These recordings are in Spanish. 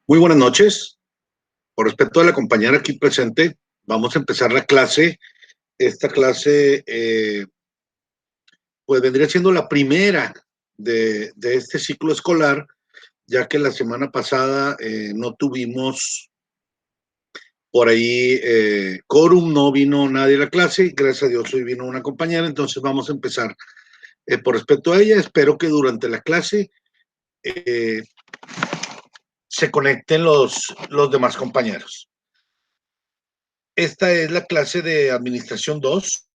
Muy buenas noches. Por respeto a la compañera aquí presente, vamos a empezar la clase. Esta clase, pues vendría siendo la primera de este ciclo escolar, ya que la semana pasada no tuvimos por ahí quórum, no vino nadie a la clase. Gracias a Dios hoy vino una compañera, entonces vamos a empezar. Por respeto a ella, espero que durante la clase eh, se conecten los demás compañeros. Esta es la clase de Administración 2.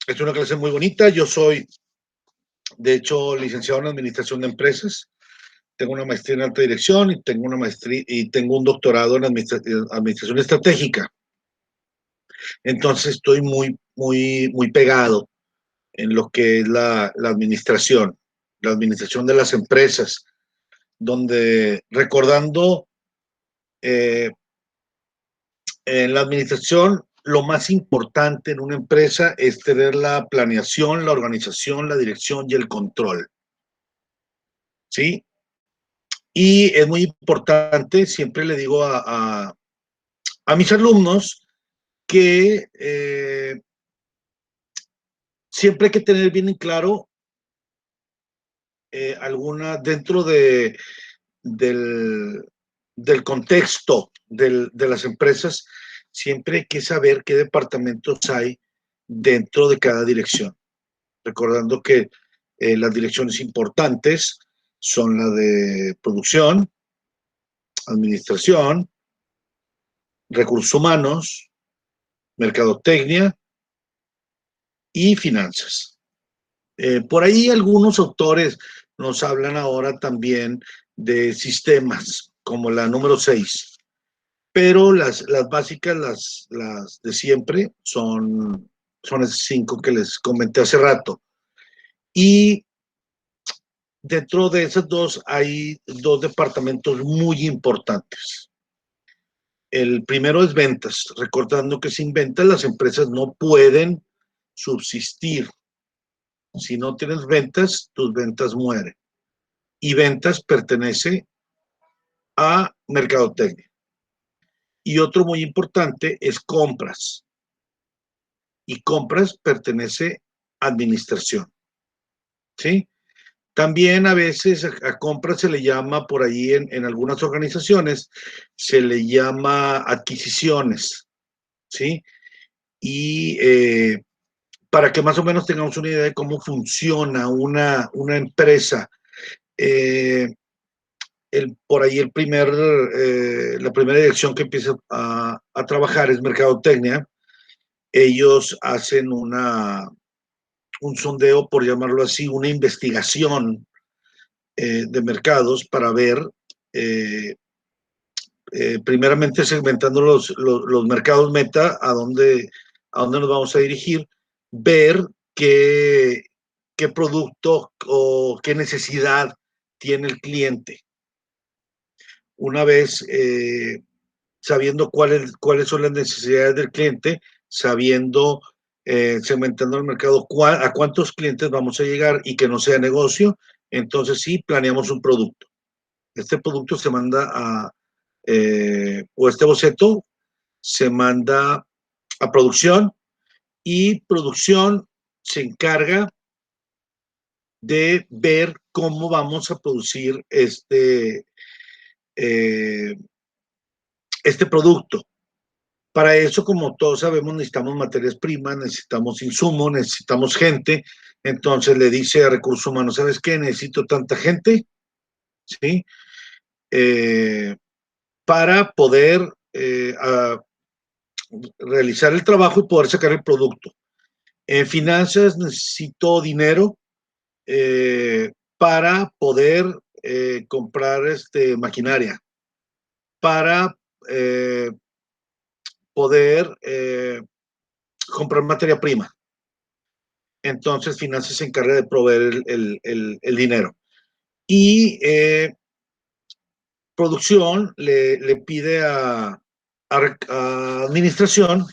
Es una clase muy bonita. Yo soy, de hecho, licenciado en Administración de Empresas. Tengo una maestría en alta dirección y tengo una maestría y tengo un doctorado en administración estratégica. Entonces estoy muy pegado en lo que es la administración de las empresas, donde recordando eh, en la administración, lo más importante en una empresa es tener la planeación, la organización, la dirección y el control. ¿Sí? Y es muy importante, siempre le digo a mis alumnos que siempre hay que tener bien en claro alguna dentro del, del contexto de las empresas, siempre hay que saber qué departamentos hay dentro de cada dirección. Recordando que las direcciones importantes son la de producción, administración, recursos humanos, mercadotecnia y finanzas. Por ahí algunos autores nos hablan ahora también de sistemas, como la número 6, pero las básicas, las de siempre, son esas 5 que les comenté hace rato. Y dentro de esas dos hay dos departamentos muy importantes. El primero es ventas, recordando que sin ventas las empresas no pueden subsistir. Si no tienes ventas, tus ventas mueren. Y ventas pertenece a mercadotecnia. Y otro muy importante es compras. Y compras pertenece a administración. ¿Sí? También a veces a compras se le llama por ahí en algunas organizaciones, se le llama adquisiciones. ¿Sí? Y para que más o menos tengamos una idea de cómo funciona una empresa, eh, por ahí la primera dirección que empieza a trabajar es mercadotecnia. Ellos hacen un sondeo, por llamarlo así, una investigación de mercados para ver, eh, primeramente segmentando los mercados meta, a dónde nos vamos a dirigir, ver qué producto o qué necesidad tiene el cliente. Una vez sabiendo cuáles son las necesidades del cliente, sabiendo, segmentando el mercado, a cuántos clientes vamos a llegar y que no sea negocio, entonces sí planeamos un producto. Este producto se manda o este boceto se manda a producción y producción se encarga de ver cómo vamos a producir eh, este producto. Para eso, como todos sabemos, necesitamos materias primas, necesitamos insumos, necesitamos gente. Entonces le dice a Recursos Humanos, ¿sabes qué? Necesito tanta gente, ¿sí? Para poder realizar el trabajo y poder sacar el producto. En finanzas necesito dinero para poder comprar maquinaria, para poder comprar materia prima. Entonces finanzas se encarga de proveer el dinero. Y producción le pide a administración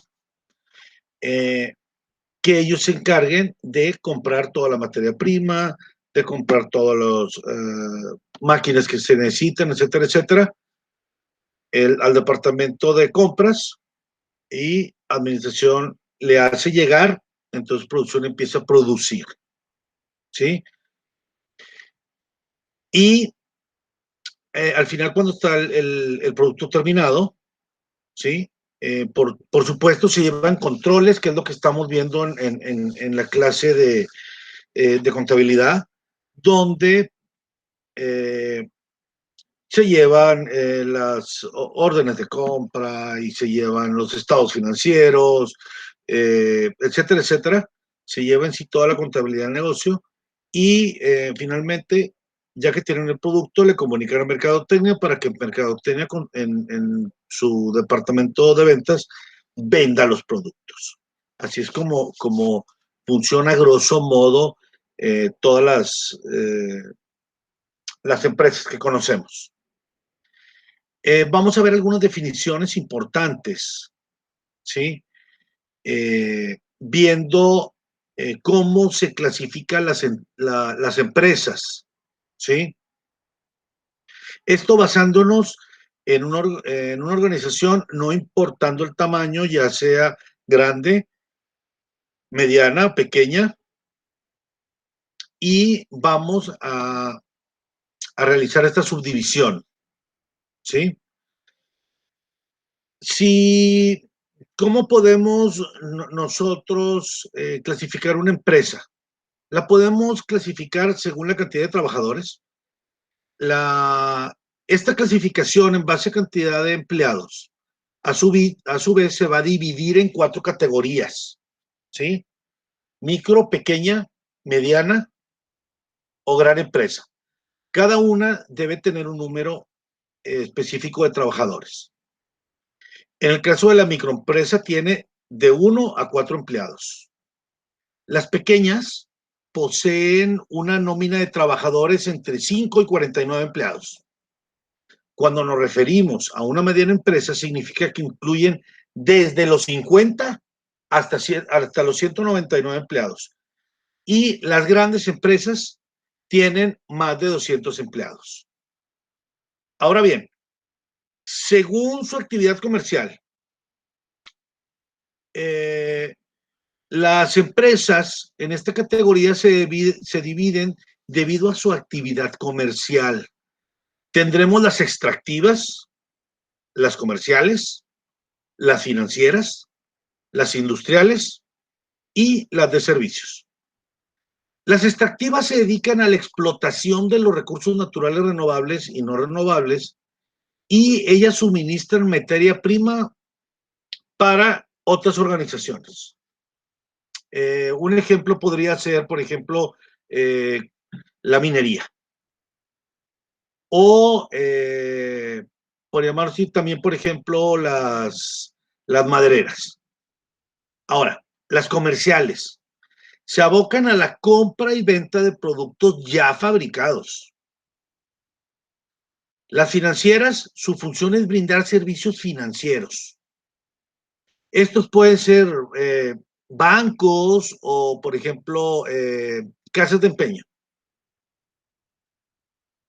que ellos se encarguen de comprar toda la materia prima, de comprar todos máquinas que se necesitan, etcétera, etcétera, al departamento de compras, y administración le hace llegar, entonces producción empieza a producir, ¿sí? Y al final, cuando está el producto terminado, ¿sí? Por supuesto, se llevan controles, que es lo que estamos viendo en la clase de contabilidad, donde se llevan las órdenes de compra y se llevan los estados financieros, etcétera, etcétera. Se lleva en sí toda la contabilidad del negocio y finalmente, ya que tienen el producto, le comunican a Mercadotecnia para que Mercadotecnia en su departamento de ventas venda los productos. Así es como funciona a grosso modo todas las empresas que conocemos. Vamos a ver algunas definiciones importantes, ¿sí? Viendo cómo se clasifican las empresas, ¿sí? Esto basándonos en una organización, no importando el tamaño, ya sea grande, mediana, pequeña, y vamos a realizar esta subdivisión, ¿sí? Si, ¿cómo podemos nosotros clasificar una empresa? La podemos clasificar según la cantidad de trabajadores. Esta clasificación en base a cantidad de empleados, a su vez se va a dividir en 4 categorías, ¿sí? Micro, pequeña, mediana o gran empresa. Cada una debe tener un número específico de trabajadores. En el caso de la microempresa tiene de 1 a 4 empleados. Las pequeñas poseen una nómina de trabajadores entre 5 y 49 empleados. Cuando nos referimos a una mediana empresa, significa que incluyen desde los 50 hasta los 199 empleados. Y las grandes empresas tienen más de 200 empleados. Ahora bien, según su actividad comercial, las empresas en esta categoría se dividen debido a su actividad comercial. Tendremos las extractivas, las comerciales, las financieras, las industriales y las de servicios. Las extractivas se dedican a la explotación de los recursos naturales renovables y no renovables, y ellas suministran materia prima para otras organizaciones. Un ejemplo podría ser, por ejemplo, la minería. O, por llamarlo así, también, por ejemplo, las madereras. Ahora, las comerciales se abocan a la compra y venta de productos ya fabricados. Las financieras, su función es brindar servicios financieros. Estos pueden ser bancos o, por ejemplo, casas de empeño.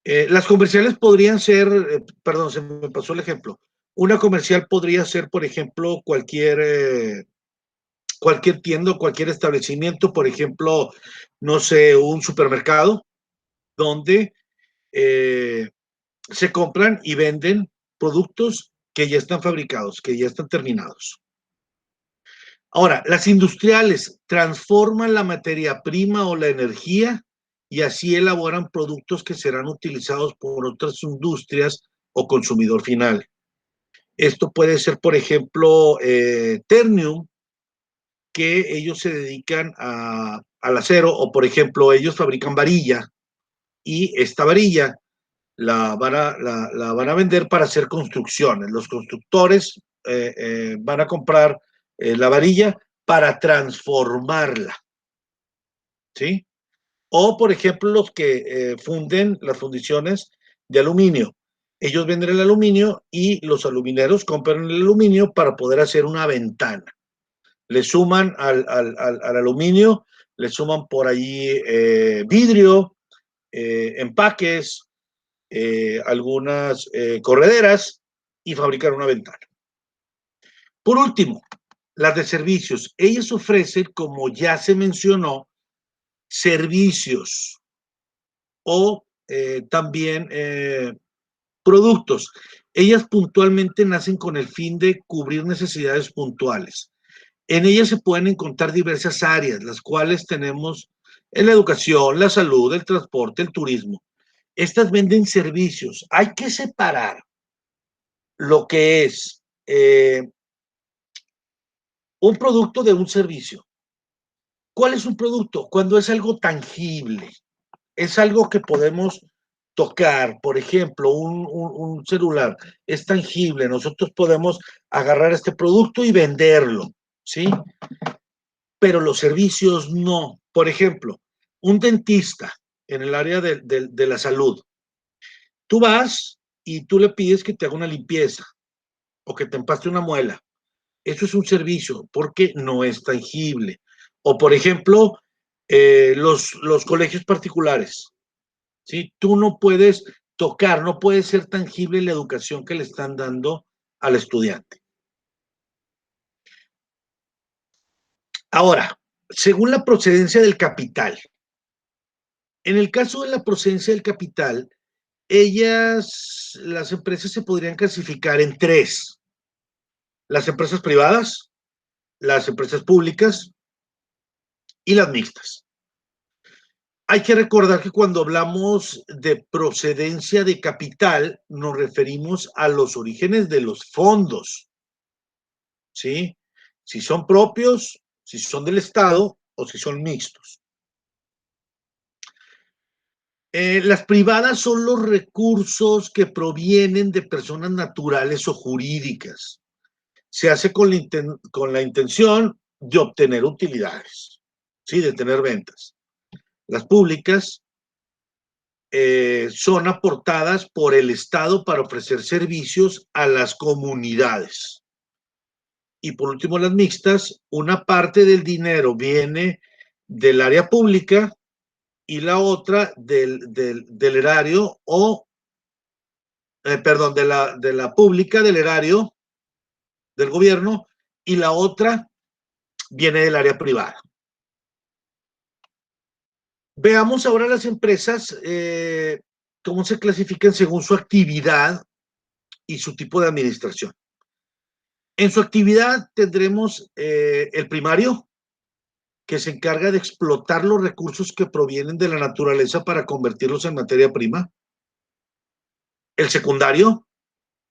Las comerciales podrían ser, perdón, se me pasó el ejemplo. Una comercial podría ser, por ejemplo, cualquier tienda, cualquier establecimiento, por ejemplo, no sé, un supermercado, donde se compran y venden productos que ya están fabricados, que ya están terminados. Ahora, las industriales transforman la materia prima o la energía y así elaboran productos que serán utilizados por otras industrias o consumidor final. Esto puede ser, por ejemplo, Ternium, que ellos se dedican al acero, o por ejemplo, ellos fabrican varilla, y esta varilla la van a vender para hacer construcciones. Los constructores van a comprar la varilla para transformarla, ¿sí? O, por ejemplo, los que funden las fundiciones de aluminio. Ellos venden el aluminio y los alumineros compran el aluminio para poder hacer una ventana. Le suman al aluminio, le suman por allí vidrio, empaques, algunas correderas y fabricar una ventana. Por último, las de servicios. Ellas ofrecen, como ya se mencionó, servicios o también productos. Ellas puntualmente nacen con el fin de cubrir necesidades puntuales. En ellas se pueden encontrar diversas áreas, las cuales tenemos en la educación, la salud, el transporte, el turismo. Estas venden servicios. Hay que separar lo que es un producto de un servicio. ¿Cuál es un producto? Cuando es algo tangible, es algo que podemos tocar. Por ejemplo, un celular es tangible. Nosotros podemos agarrar este producto y venderlo, ¿sí? Pero los servicios no. Por ejemplo, un dentista en el área de la salud. Tú vas y tú le pides que te haga una limpieza o que te empaste una muela. Eso es un servicio porque no es tangible. O, por ejemplo, los colegios particulares. ¿Sí? Tú no puedes tocar, no puede ser tangible la educación que le están dando al estudiante. Ahora, según la procedencia del capital, en el caso de la procedencia del capital, las empresas se podrían clasificar en tres: las empresas privadas, las empresas públicas y las mixtas. Hay que recordar que cuando hablamos de procedencia de capital, nos referimos a los orígenes de los fondos, ¿sí? Si son propios, si son del Estado o si son mixtos. Las privadas son los recursos que provienen de personas naturales o jurídicas. Se hace con la intención de obtener utilidades, ¿sí? De tener ventas. Las públicas son aportadas por el Estado para ofrecer servicios a las comunidades. Y por último, las mixtas, una parte del dinero viene del área pública y la otra del erario perdón, de la pública, del erario, del gobierno, y la otra viene del área privada. Veamos ahora las empresas, cómo se clasifican según su actividad y su tipo de administración. En su actividad tendremos el primario, que se encarga de explotar los recursos que provienen de la naturaleza para convertirlos en materia prima. El secundario,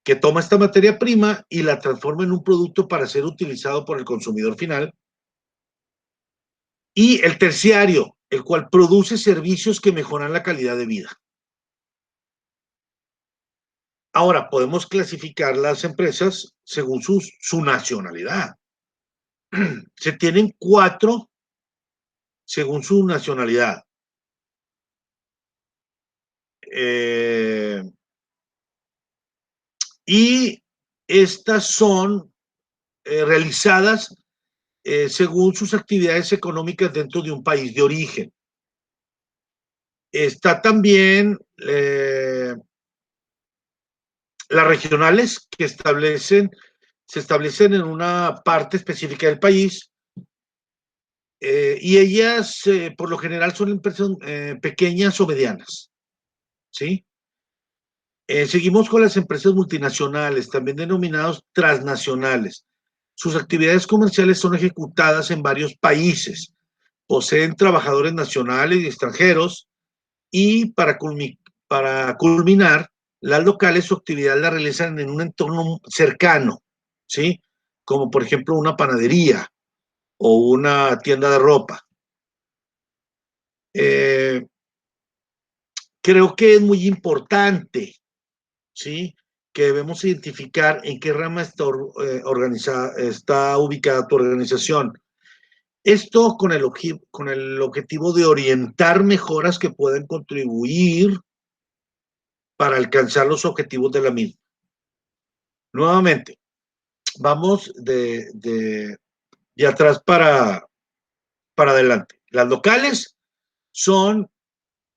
que toma esta materia prima y la transforma en un producto para ser utilizado por el consumidor final. Y el terciario, el cual produce servicios que mejoran la calidad de vida. Ahora, podemos clasificar las empresas según su nacionalidad. Se tienen 4 según su nacionalidad. Y estas son realizadas según sus actividades económicas dentro de un país de origen. Está también las regionales, que se establecen en una parte específica del país, y ellas por lo general son empresas pequeñas o medianas, ¿sí? Seguimos con las empresas multinacionales, también denominadas transnacionales. Sus actividades comerciales son ejecutadas en varios países, poseen trabajadores nacionales y extranjeros, y para culminar, las locales su actividad la realizan en un entorno cercano, ¿sí? Como por ejemplo una panadería o una tienda de ropa. Creo que es muy importante, ¿sí? Que debemos identificar en qué rama está ubicada tu organización. Esto con el objetivo de orientar mejoras que pueden contribuir para alcanzar los objetivos de la misma. Nuevamente, vamos de atrás para adelante. Las locales son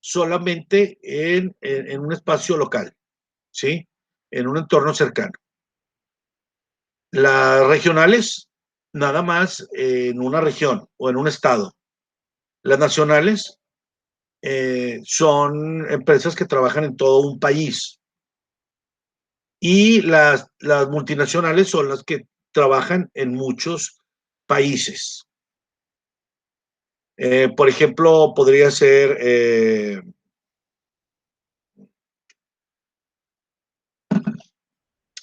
solamente en un espacio local, ¿sí? En un entorno cercano. Las regionales, nada más en una región o en un estado. Las nacionales son empresas que trabajan en todo un país. Y las multinacionales son las que trabajan en muchos países. Por ejemplo, podría ser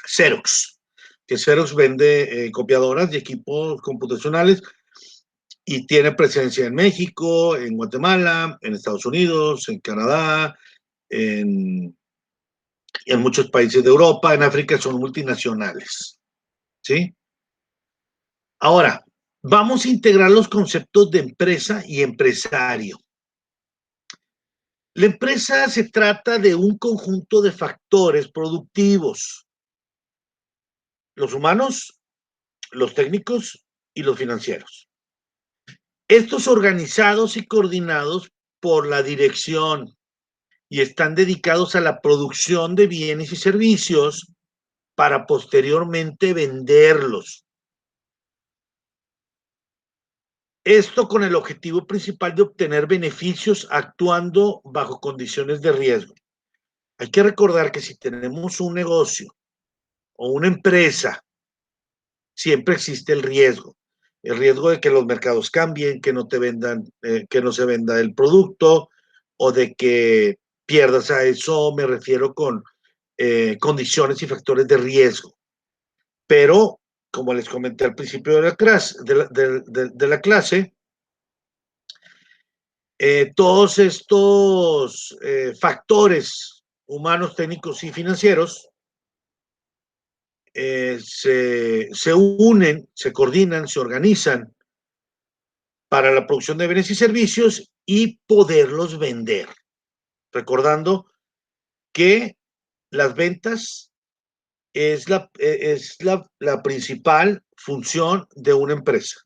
Xerox, que Xerox vende copiadoras y equipos computacionales y tiene presencia en México, en Guatemala, en Estados Unidos, en Canadá, en muchos países de Europa, en África son multinacionales, ¿sí? Ahora, vamos a integrar los conceptos de empresa y empresario. La empresa se trata de un conjunto de factores productivos, los humanos, los técnicos y los financieros. Estos organizados y coordinados por la dirección y están dedicados a la producción de bienes y servicios para posteriormente venderlos. Esto con el objetivo principal de obtener beneficios actuando bajo condiciones de riesgo. Hay que recordar que si tenemos un negocio o una empresa, siempre existe el riesgo de que los mercados cambien, que no te vendan, que no se venda el producto o de que pierdas a eso, me refiero con condiciones y factores de riesgo. Pero, como les comenté al principio de la clase, todos estos factores humanos, técnicos y financieros se unen, se coordinan, se organizan para la producción de bienes y servicios y poderlos vender. Recordando que las ventas es la principal función de una empresa.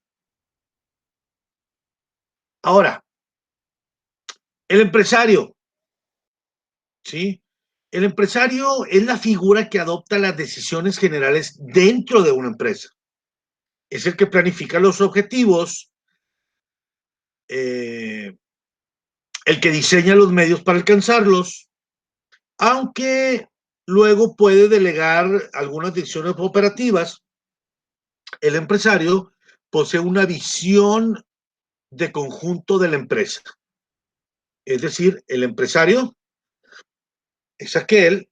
Ahora, el empresario, ¿sí? El empresario es la figura que adopta las decisiones generales dentro de una empresa. Es el que planifica los objetivos, el que diseña los medios para alcanzarlos, aunque luego puede delegar algunas decisiones operativas. El empresario posee una visión de conjunto de la empresa. Es decir, el empresario es aquel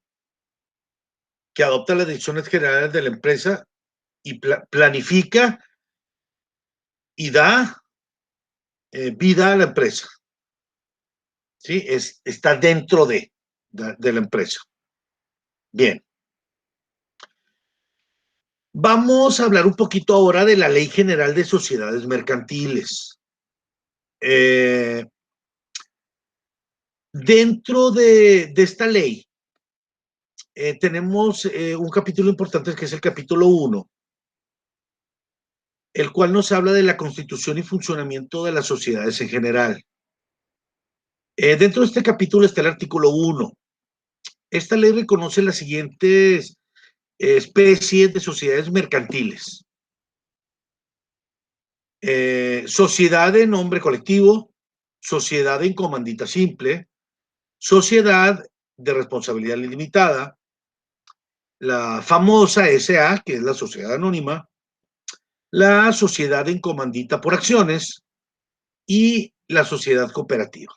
que adopta las decisiones generales de la empresa y planifica y da vida a la empresa. ¿Sí? Está dentro de la empresa. Bien. Vamos a hablar un poquito ahora de la Ley General de Sociedades Mercantiles. Dentro de esta ley tenemos un capítulo importante que es el capítulo 1, el cual nos habla de la constitución y funcionamiento de las sociedades en general. Dentro de este capítulo está el artículo 1. Esta ley reconoce las siguientes especies de sociedades mercantiles. Sociedad de nombre colectivo, sociedad en comandita simple, sociedad de responsabilidad limitada, la famosa SA, que es la sociedad anónima, la sociedad en comandita por acciones y la sociedad cooperativa.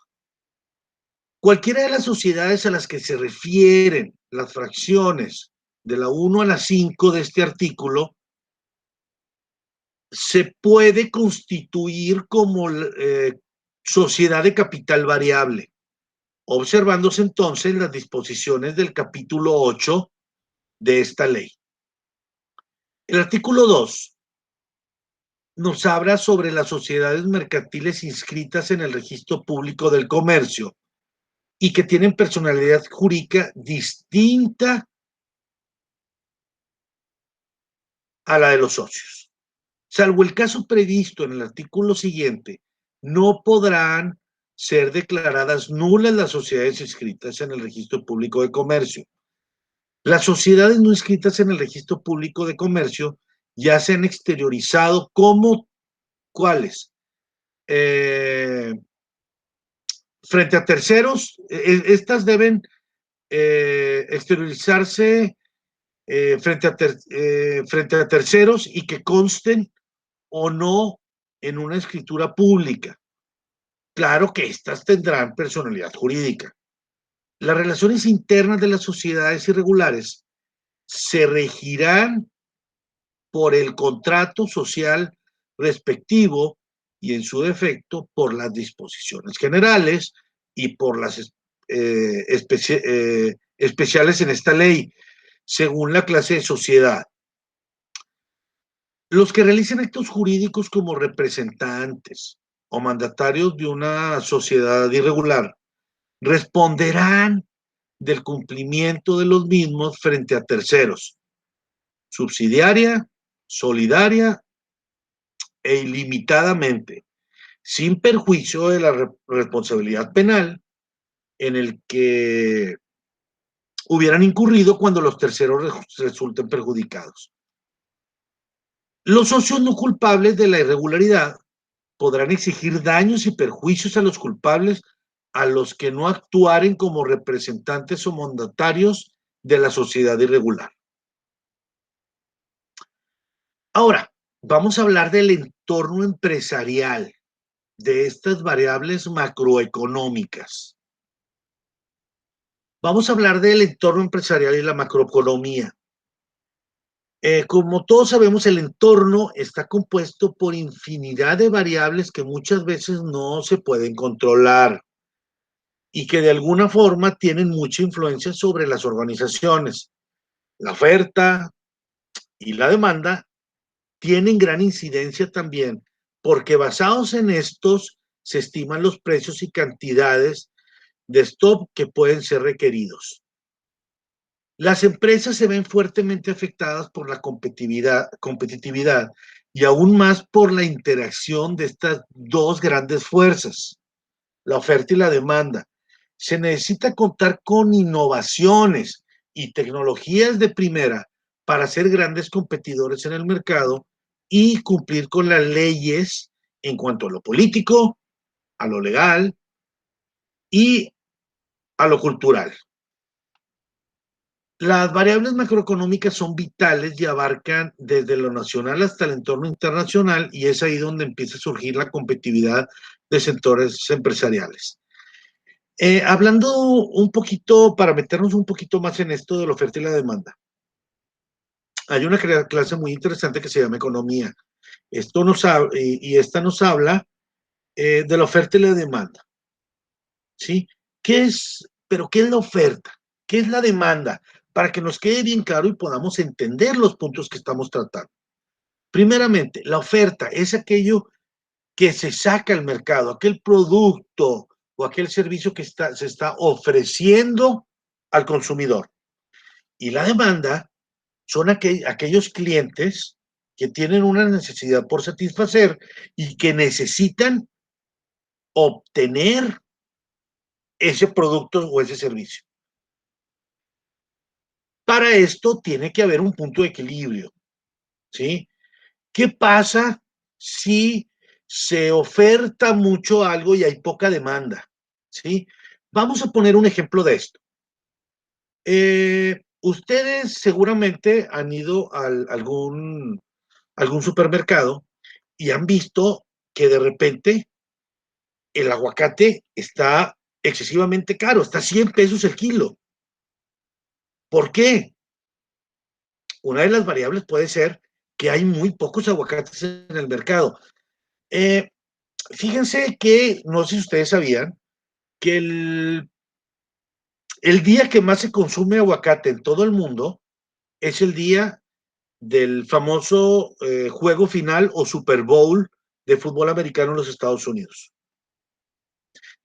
Cualquiera de las sociedades a las que se refieren las fracciones de la 1 a la 5 de este artículo se puede constituir como sociedad de capital variable, observándose entonces las disposiciones del capítulo 8 de esta ley. El artículo 2 nos habla sobre las sociedades mercantiles inscritas en el registro público del comercio y que tienen personalidad jurídica distinta a la de los socios. Salvo el caso previsto en el artículo siguiente, no podrán ser declaradas nulas las sociedades inscritas en el Registro Público de Comercio. Las sociedades no inscritas en el Registro Público de Comercio ya se han exteriorizado como ¿cuáles? Frente a terceros, estas deben exteriorizarse frente a terceros y que consten o no en una escritura pública. Claro que estas tendrán personalidad jurídica. Las relaciones internas de las sociedades irregulares se regirán por el contrato social respectivo y en su defecto por las disposiciones generales y por las especiales en esta ley, según la clase de sociedad. Los que realicen actos jurídicos como representantes o mandatarios de una sociedad irregular responderán del cumplimiento de los mismos frente a terceros, subsidiaria, solidaria e ilimitadamente, sin perjuicio de la responsabilidad penal en el que hubieran incurrido cuando los terceros resulten perjudicados. Los socios no culpables de la irregularidad podrán exigir daños y perjuicios a los culpables a los que no actuaren como representantes o mandatarios de la sociedad irregular. Ahora, vamos a hablar del entorno empresarial, de estas variables macroeconómicas. Vamos a hablar del entorno empresarial y la macroeconomía. Como todos sabemos, el entorno está compuesto por infinidad de variables que muchas veces no se pueden controlar y que de alguna forma tienen mucha influencia sobre las organizaciones. La oferta y la demanda tienen gran incidencia también, porque basados en estos se estiman los precios y cantidades de stock que pueden ser requeridos. Las empresas se ven fuertemente afectadas por la competitividad y aún más por la interacción de estas dos grandes fuerzas, la oferta y la demanda. Se necesita contar con innovaciones y tecnologías de primera para ser grandes competidores en el mercado y cumplir con las leyes en cuanto a lo político, a lo legal y a lo cultural. Las variables macroeconómicas son vitales y abarcan desde lo nacional hasta el entorno internacional, y es ahí donde empieza a surgir la competitividad de sectores empresariales. Hablando un poquito, para meternos un poquito más en esto de la oferta y la demanda, hay una clase muy interesante que se llama economía. Esta nos habla de la oferta y la demanda. ¿Sí? ¿Pero qué es la oferta? ¿Qué es la demanda? Para que nos quede bien claro y podamos entender los puntos que estamos tratando. Primeramente, la oferta es aquello que se saca al mercado, aquel producto o aquel servicio que se está ofreciendo al consumidor. Y la demanda son aquellos clientes que tienen una necesidad por satisfacer y que necesitan obtener ese producto o ese servicio. Para esto tiene que haber un punto de equilibrio, ¿sí? ¿Qué pasa si se oferta mucho algo y hay poca demanda? ¿Sí? Vamos a poner un ejemplo de esto. Ustedes seguramente han ido a algún supermercado y han visto que de repente el aguacate está excesivamente caro, está a 100 pesos el kilo. ¿Por qué? Una de las variables puede ser que hay muy pocos aguacates en el mercado. Fíjense que, no sé si ustedes sabían, que el día que más se consume aguacate en todo el mundo es el día del famoso juego final o Super Bowl de fútbol americano en los Estados Unidos.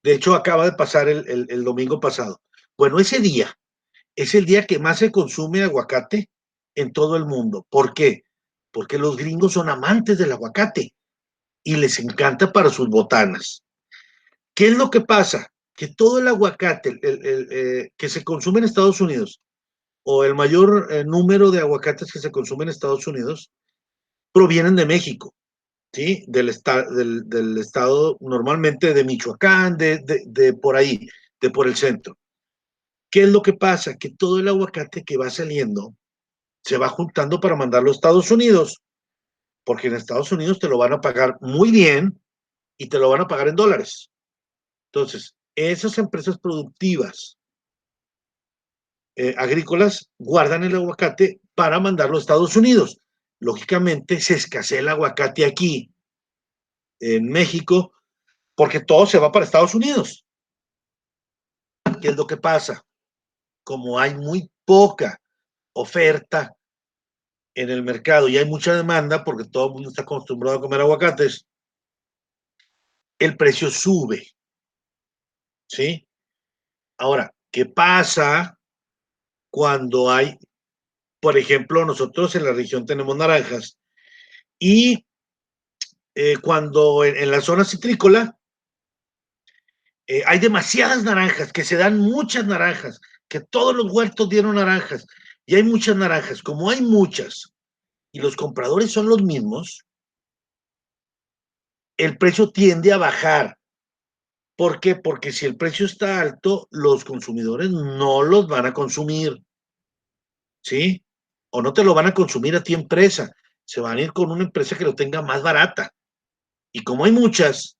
De hecho, acaba de pasar el domingo pasado. Bueno, ese día es el día que más se consume aguacate en todo el mundo. ¿Por qué? Porque los gringos son amantes del aguacate y les encanta para sus botanas. ¿Qué es lo que pasa? Que todo el aguacate que se consume en Estados Unidos, o el mayor número de aguacates que se consumen en Estados Unidos, provienen de México, ¿sí? Del estado normalmente de Michoacán, de por ahí, de por el centro. ¿Qué es lo que pasa? Que todo el aguacate que va saliendo se va juntando para mandarlo a Estados Unidos, porque en Estados Unidos te lo van a pagar muy bien y te lo van a pagar en dólares. Entonces, esas empresas productivas agrícolas guardan el aguacate para mandarlo a Estados Unidos. Lógicamente, se escasea el aguacate aquí, en México, porque todo se va para Estados Unidos. ¿Qué es lo que pasa? Como hay muy poca oferta en el mercado y hay mucha demanda, porque todo el mundo está acostumbrado a comer aguacates, el precio sube, ¿sí? Ahora, ¿qué pasa cuando hay, por ejemplo, nosotros en la región tenemos naranjas y cuando en la zona citrícola hay demasiadas naranjas, que se dan muchas naranjas, que todos los huertos dieron naranjas y hay muchas naranjas, como hay muchas y los compradores son los mismos, el precio tiende a bajar. ¿Por qué? Porque si el precio está alto, los consumidores no los van a consumir, ¿sí? O no te lo van a consumir a ti empresa, se van a ir con una empresa que lo tenga más barata. Y como hay muchas,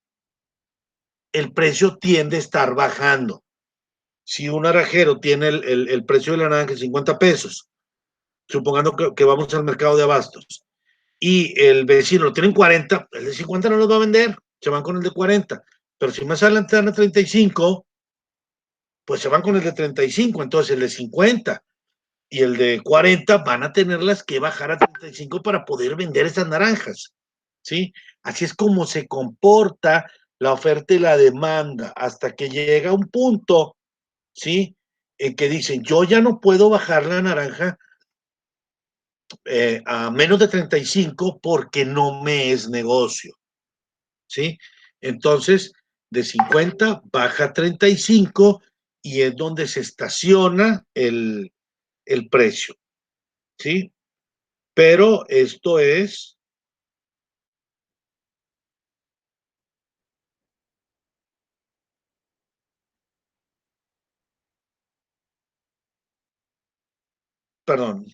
el precio tiende a estar bajando. Si un naranjero tiene el precio de la naranja en 50 pesos, supongando que vamos al mercado de abastos, y el vecino lo tiene en 40, el de 50 no los va a vender, se van con el de 40. Pero si más adelante dan a 35, pues se van con el de 35, entonces el de 50 y el de 40 van a tenerlas que bajar a 35 para poder vender esas naranjas, ¿sí? Así es como se comporta la oferta y la demanda hasta que llega un punto, ¿sí? En que dicen, yo ya no puedo bajar la naranja a menos de 35 porque no me es negocio, ¿sí? Entonces, de 50 baja a 35 y es donde se estaciona el precio, ¿sí? Pero esto es, perdón,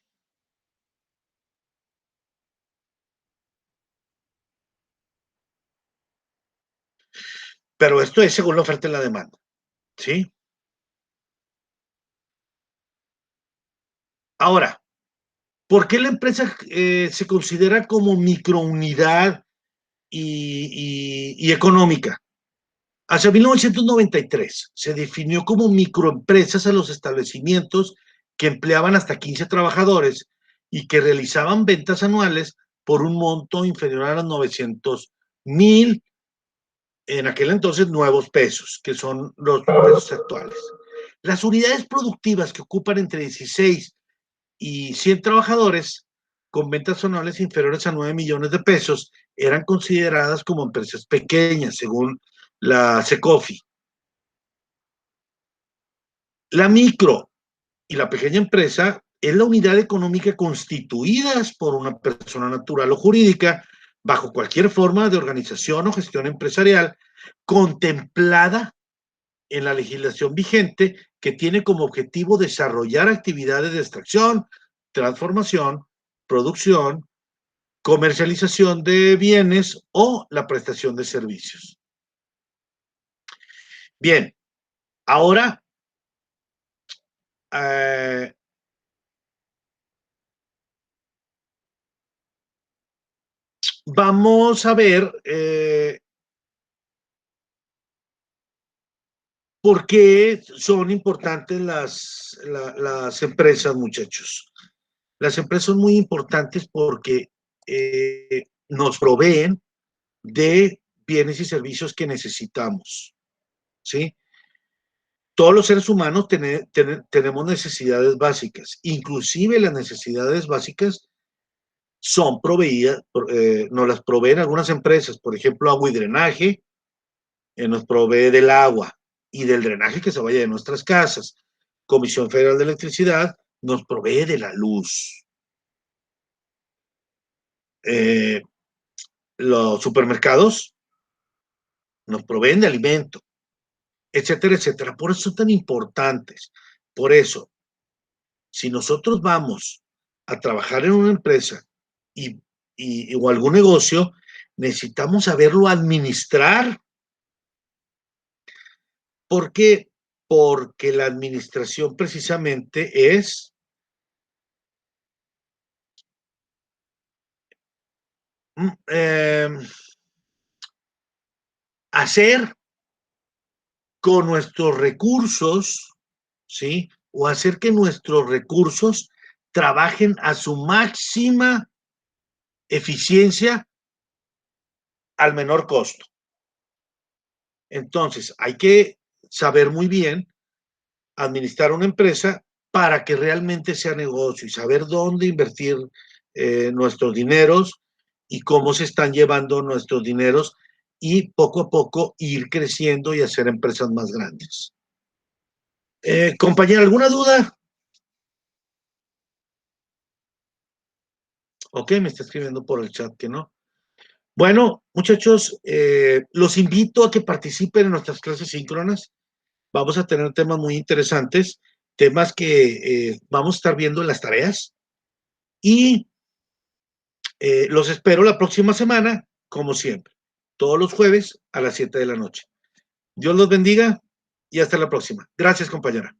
pero esto es según la oferta y la demanda, ¿sí? Ahora, ¿por qué la empresa se considera como microunidad y económica? Hacia 1993 se definió como microempresas a los establecimientos que empleaban hasta 15 trabajadores y que realizaban ventas anuales por un monto inferior a los 900,000 en aquel entonces nuevos pesos, que son los pesos actuales. Las unidades productivas que ocupan entre 16 y 100 trabajadores con ventas anuales inferiores a 9 millones de pesos eran consideradas como empresas pequeñas, según la SECOFI. La micro y la pequeña empresa es la unidad económica constituidas por una persona natural o jurídica bajo cualquier forma de organización o gestión empresarial contemplada en la legislación vigente que tiene como objetivo desarrollar actividades de extracción, transformación, producción, comercialización de bienes o la prestación de servicios. Bien, ahora eh, vamos a ver por qué son importantes las empresas, muchachos. Las empresas son muy importantes porque nos proveen de bienes y servicios que necesitamos, ¿sí? Todos los seres humanos tenemos necesidades básicas, inclusive las necesidades básicas son proveídas, nos las proveen algunas empresas, por ejemplo, agua y drenaje, nos provee del agua y del drenaje que se vaya de nuestras casas. Comisión Federal de Electricidad nos provee de la luz. Los supermercados nos proveen de alimento, etcétera, etcétera. Por eso son tan importantes. Por eso, si nosotros vamos a trabajar en una empresa o algún negocio, necesitamos saberlo administrar. ¿Por qué? Porque la administración precisamente es hacer con nuestros recursos, ¿sí? O hacer que nuestros recursos trabajen a su máxima eficiencia al menor costo. Entonces, hay que saber muy bien administrar una empresa para que realmente sea negocio y saber dónde invertir nuestros dineros y cómo se están llevando nuestros dineros y poco a poco ir creciendo y hacer empresas más grandes. Compañera, ¿alguna duda? Ok, me está escribiendo por el chat que no. Bueno, muchachos, los invito a que participen en nuestras clases síncronas. Vamos a tener temas muy interesantes, temas que vamos a estar viendo en las tareas y los espero la próxima semana, como siempre, todos los jueves a las 7 de la noche. Dios los bendiga y hasta la próxima. Gracias, compañera.